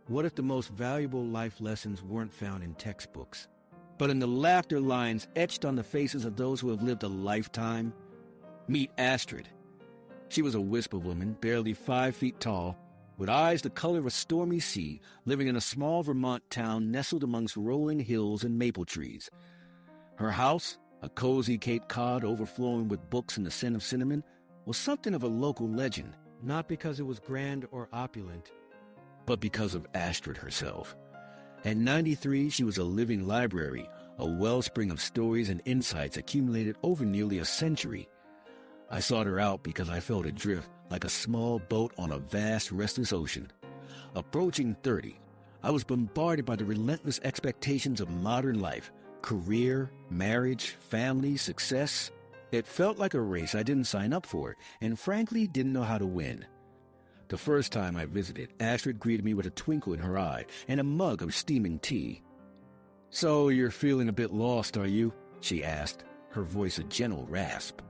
What if the most valuable life lessons weren't found in textbooks, but in the laughter lines etched on the faces of those who have lived a lifetime? Meet Astrid. She was a wisp of woman, barely 5 feet tall, with eyes the color of a stormy sea, living in a small Vermont town nestled amongst rolling hills and maple trees. Her house, a cozy Cape Cod overflowing with books and the scent of cinnamon, was something of a local legend, not because it was grand or opulent, but because of Astrid herself. At 93, she was a living library, a wellspring of stories and insights accumulated over nearly a century. I sought her out because I felt adrift like a small boat on a vast, restless ocean. Approaching 30, I was bombarded by the relentless expectations of modern life, career, marriage, family, success. It felt like a race I didn't sign up for, and frankly didn't know how to win. The first time I visited, Astrid greeted me with a twinkle in her eye and a mug of steaming tea. "So you're feeling a bit lost, are you?" she asked, her voice a gentle rasp.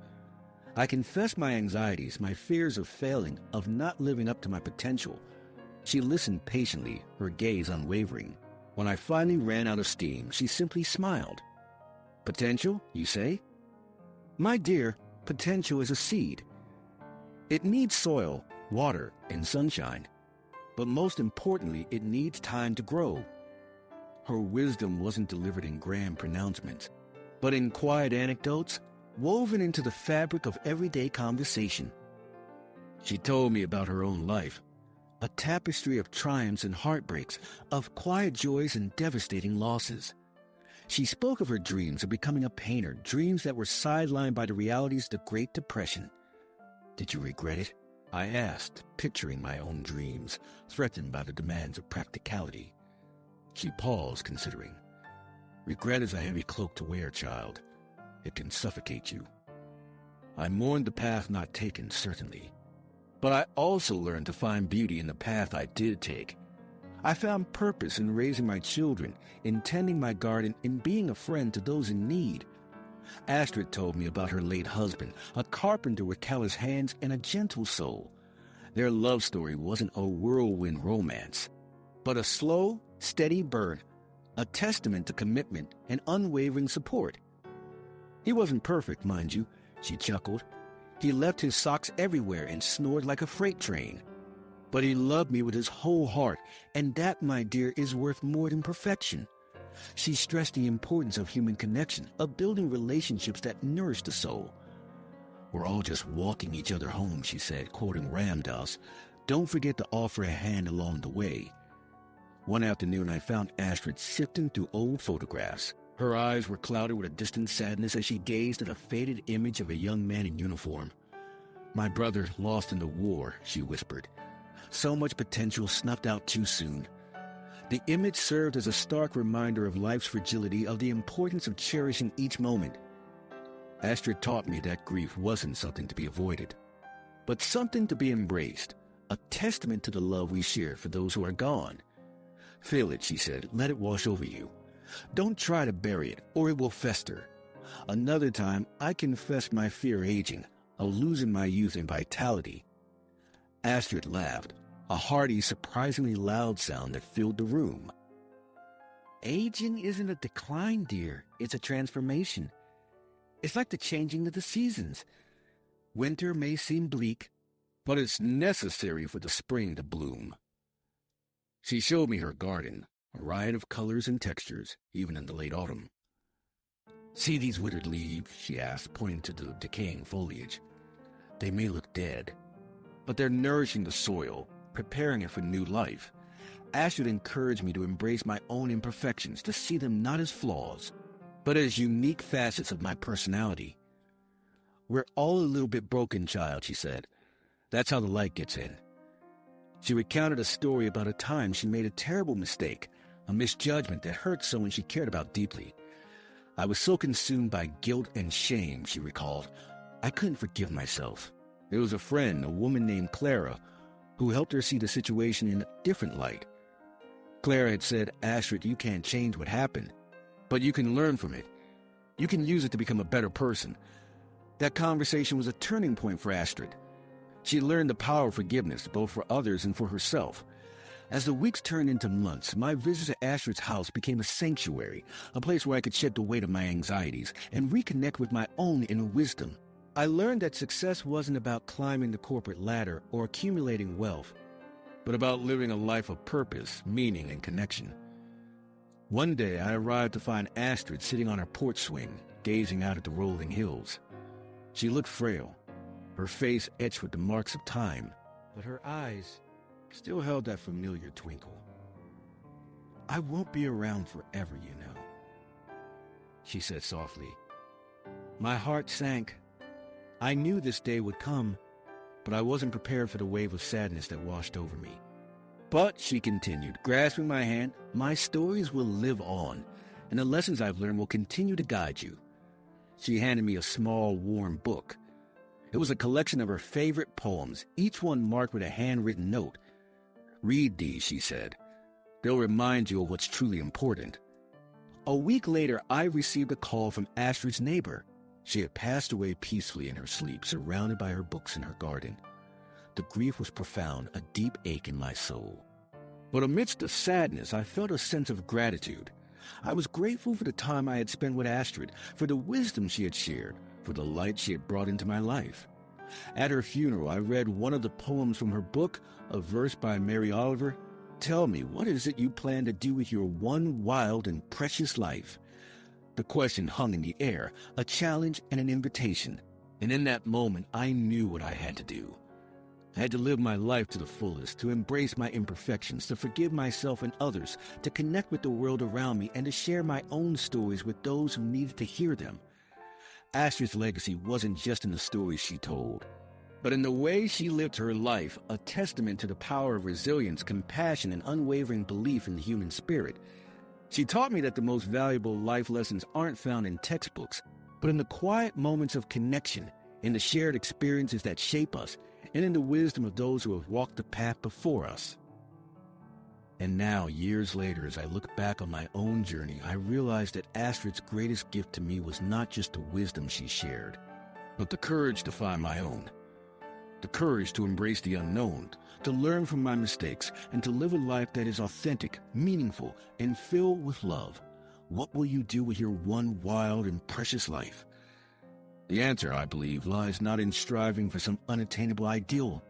I confessed my anxieties, my fears of failing, of not living up to my potential. She listened patiently, her gaze unwavering. When I finally ran out of steam, she simply smiled. "Potential, you say?" "My dear, potential is a seed. It needs soil, water, and sunshine. But most importantly, it needs time to grow." Her wisdom wasn't delivered in grand pronouncements, but in quiet anecdotes woven into the fabric of everyday conversation. She told me about her own life, a tapestry of triumphs and heartbreaks, of quiet joys and devastating losses. She spoke of her dreams of becoming a painter, dreams that were sidelined by the realities of the Great Depression. "Did you regret it?" I asked, picturing my own dreams, threatened by the demands of practicality. She paused, considering. "Regret is a heavy cloak to wear, child. It can suffocate you." I mourned the path not taken, certainly. But I also learned to find beauty in the path I did take. I found purpose in raising my children, in tending my garden, in being a friend to those in need. Astrid told me about her late husband, a carpenter with callous hands and a gentle soul. Their love story wasn't a whirlwind romance, but a slow, steady burn, a testament to commitment and unwavering support. "He wasn't perfect, mind you," she chuckled. "He left his socks everywhere and snored like a freight train. But he loved me with his whole heart, and that, my dear, is worth more than perfection." She stressed the importance of human connection, of building relationships that nourish the soul. "We're all just walking each other home," she said, quoting Ram Dass. "Don't forget to offer a hand along the way." One afternoon, I found Astrid sifting through old photographs. Her eyes were clouded with a distant sadness as she gazed at a faded image of a young man in uniform. "My brother lost in the war," she whispered. "So much potential snuffed out too soon." The image served as a stark reminder of life's fragility, of the importance of cherishing each moment. Astrid taught me that grief wasn't something to be avoided, but something to be embraced, a testament to the love we share for those who are gone. "Feel it," she said. "Let it wash over you. Don't try to bury it, or it will fester." Another time, I confessed my fear of aging, of losing my youth and vitality. Astrid laughed, a hearty, surprisingly loud sound that filled the room. "Aging isn't a decline, dear. It's a transformation. It's like the changing of the seasons. Winter may seem bleak, but it's necessary for the spring to bloom." She showed me her garden, a riot of colors and textures, even in the late autumn. "See these withered leaves?" she asked, pointing to the decaying foliage. "They may look dead, but they're nourishing the soil, preparing it for new life." Astrid encouraged me to embrace my own imperfections, to see them not as flaws, but as unique facets of my personality. "We're all a little bit broken, child," she said. "That's how the light gets in." She recounted a story about a time she made a terrible mistake, a misjudgment that hurt someone she cared about deeply. "I was so consumed by guilt and shame," she recalled, "I couldn't forgive myself. There was a friend, a woman named Clara, who helped her see the situation in a different light. Clara had said, 'Astrid, you can't change what happened, but you can learn from it. You can use it to become a better person.' That conversation was a turning point for Astrid. She learned the power of forgiveness, both for others and for herself. As the weeks turned into months, my visit to Astrid's house became a sanctuary, a place where I could shed the weight of my anxieties and reconnect with my own inner wisdom. I learned that success wasn't about climbing the corporate ladder or accumulating wealth, but about living a life of purpose, meaning, and connection. One day, I arrived to find Astrid sitting on her porch swing, gazing out at the rolling hills. She looked frail, her face etched with the marks of time, but her eyes still held that familiar twinkle. "I won't be around forever, you know," she said softly. My heart sank. I knew this day would come, but I wasn't prepared for the wave of sadness that washed over me. "But," she continued, grasping my hand, "my stories will live on, and the lessons I've learned will continue to guide you." She handed me a small, warm book. It was a collection of her favorite poems, each one marked with a handwritten note. "Read these," she said. "They'll remind you of what's truly important." A week later, I received a call from Astrid's neighbor. She had passed away peacefully in her sleep, surrounded by her books in her garden. The grief was profound, a deep ache in my soul. But amidst the sadness, I felt a sense of gratitude. I was grateful for the time I had spent with Astrid, for the wisdom she had shared, for the light she had brought into my life. At her funeral, I read one of the poems from her book, a verse by Mary Oliver. "Tell me, what is it you plan to do with your one wild and precious life?" The question hung in the air, a challenge and an invitation. And in that moment, I knew what I had to do. I had to live my life to the fullest, to embrace my imperfections, to forgive myself and others, to connect with the world around me, and to share my own stories with those who needed to hear them. Astrid's legacy wasn't just in the stories she told, but in the way she lived her life, a testament to the power of resilience, compassion, and unwavering belief in the human spirit. She taught me that the most valuable life lessons aren't found in textbooks, but in the quiet moments of connection, in the shared experiences that shape us, and in the wisdom of those who have walked the path before us. And now, years later, as I look back on my own journey, I realize that Astrid's greatest gift to me was not just the wisdom she shared, but the courage to find my own. The courage to embrace the unknown, to learn from my mistakes, and to live a life that is authentic, meaningful, and filled with love. What will you do with your one wild and precious life? The answer, I believe, lies not in striving for some unattainable ideal,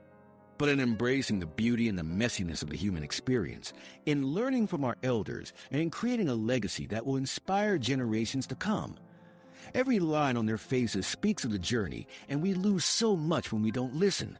but in embracing the beauty and the messiness of the human experience, in learning from our elders, and in creating a legacy that will inspire generations to come. Every line on their faces speaks of the journey, and we lose so much when we don't listen.